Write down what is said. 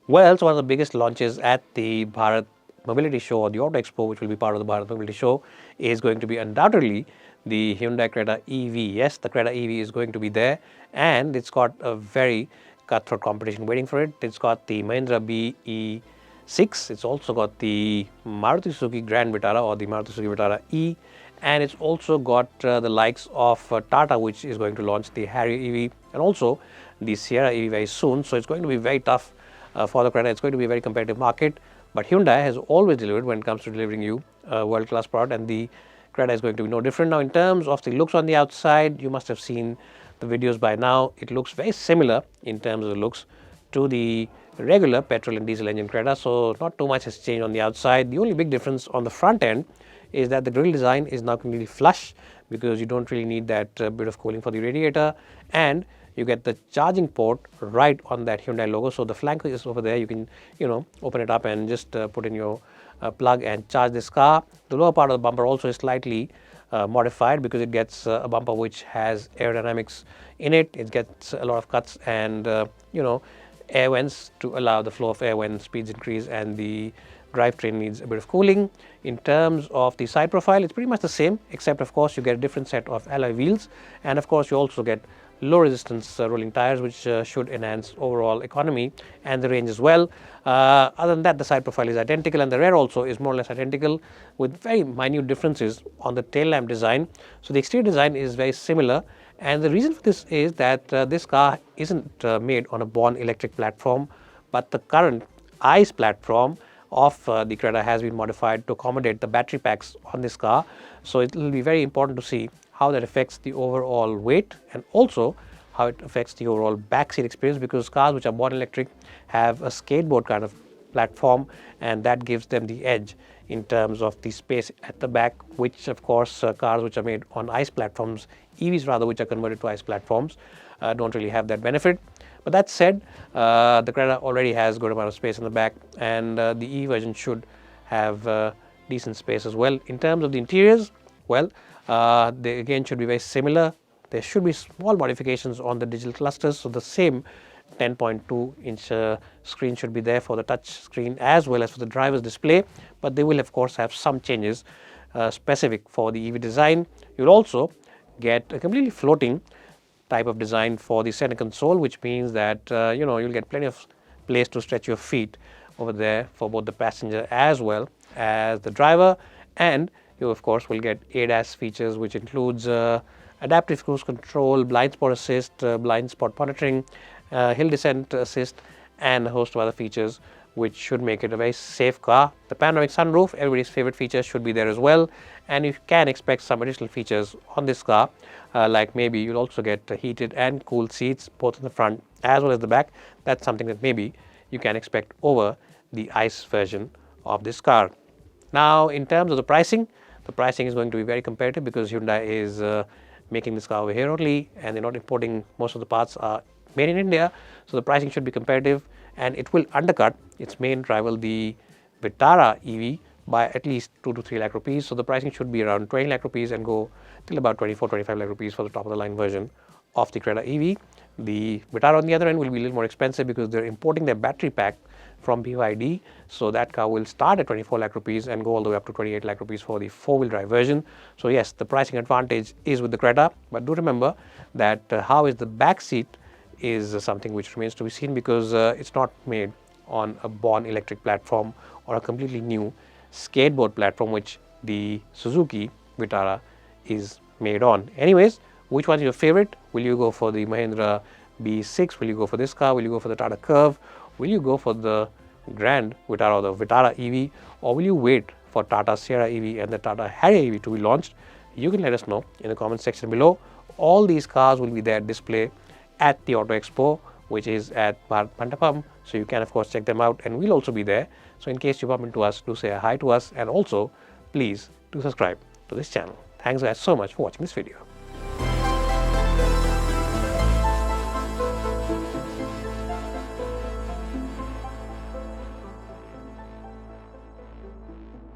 Well, so one of the biggest launches at the Bharat Mobility Show or the Auto Expo, which will be part of the Bharat Mobility Show, is going to be undoubtedly the Hyundai Creta EV. Yes, the Creta EV is going to be there, and it's got a very cutthroat competition waiting for it. It's got the Mahindra BE6. It's also got the Maruti Suzuki Grand Vitara or the Maruti Suzuki Vitara E, and it's also got the likes of Tata, which is going to launch the Harrier EV, and also the Sierra EV very soon. So it's going to be very tough for the Creta. It's going to be a very competitive market, but Hyundai has always delivered when it comes to delivering you a world-class product, and the Creta is going to be no different. Now, in terms of the looks on the outside, you must have seen the videos by now. It looks very similar in terms of the looks to the regular petrol and diesel engine Creta, so not too much has changed on the outside. The only big difference on the front end is that the grille design is now completely flush, because you don't really need that bit of cooling for the radiator, and you get the charging port right on that Hyundai logo. So the flank is over there. You can, open it up and just put in your plug and charge this car. The lower part of the bumper also is slightly modified, because it gets a bumper which has aerodynamics in it. It gets a lot of cuts and air vents to allow the flow of air when speeds increase and the drivetrain needs a bit of cooling. In terms of the side profile, it's pretty much the same, except of course you get a different set of alloy wheels, and of course you also get low resistance rolling tires, which should enhance overall economy and the range as well. Other than that, the side profile is identical, and the rear also is more or less identical, with very minute differences on the tail lamp design. So the exterior design is very similar, and the reason for this is that this car isn't made on a born electric platform, but the current ICE platform of the Creta has been modified to accommodate the battery packs on this car. So it will be very important to see how that affects the overall weight, and also how it affects the overall backseat experience, because cars which are born electric have a skateboard kind of platform, and that gives them the edge in terms of the space at the back, which of course cars which are made on ICE platforms, EVs rather, which are converted to ICE platforms, don't really have that benefit. But that said, the Creta already has a good amount of space in the back, and the E version should have decent space as well. In terms of the interiors, well, they again should be very similar. There should be small modifications on the digital clusters, so the same 10.2-inch screen should be there for the touch screen as well as for the driver's display, but they will of course have some changes specific for the EV design. You'll also get a completely floating type of design for the center console, which means that you'll get plenty of place to stretch your feet over there for both the passenger as well as the driver. And you of course will get ADAS features, which includes adaptive cruise control, blind spot assist, blind spot monitoring, hill descent assist, and a host of other features which should make it a very safe car. The panoramic sunroof, everybody's favorite feature, should be there as well, and you can expect some additional features on this car, like maybe you'll also get heated and cooled seats both in the front as well as the back. That's something that maybe you can expect over the ICE version of this car. Now, in terms of the pricing is going to be very competitive, because Hyundai is making this car over here only, and they're not importing. Most of the parts are made in India, so the pricing should be competitive, and it will undercut its main rival, the Vitara EV, by at least 2 to 3 lakh rupees. So the pricing should be around 20 lakh rupees and go till about 24-25 lakh rupees for the top of the line version of the Creta EV. The Vitara on the other end will be a little more expensive, because they're importing their battery pack from BYD, so that car will start at 24 lakh rupees and go all the way up to 28 lakh rupees for the four-wheel drive version. So yes, the pricing advantage is with the Creta, but do remember that how is the back seat is something which remains to be seen, because it's not made on a born electric platform or a completely new skateboard platform which the Suzuki Vitara is made on. Anyways, which one is your favorite? Will you go for the Mahindra B6? Will you go for this car? Will you go for the Tata Curve? Will you go for the Grand Vitara or the Vitara EV? Or will you wait for Tata Sierra EV and the Tata Harrier EV to be launched? You can let us know in the comment section below. All these cars will be there display at the Auto Expo, which is at Bharat Mandapam. So you can of course check them out, and we'll also be there. So in case you bump into us, do say a hi to us, and also please do subscribe to this channel. Thanks guys so much for watching this video.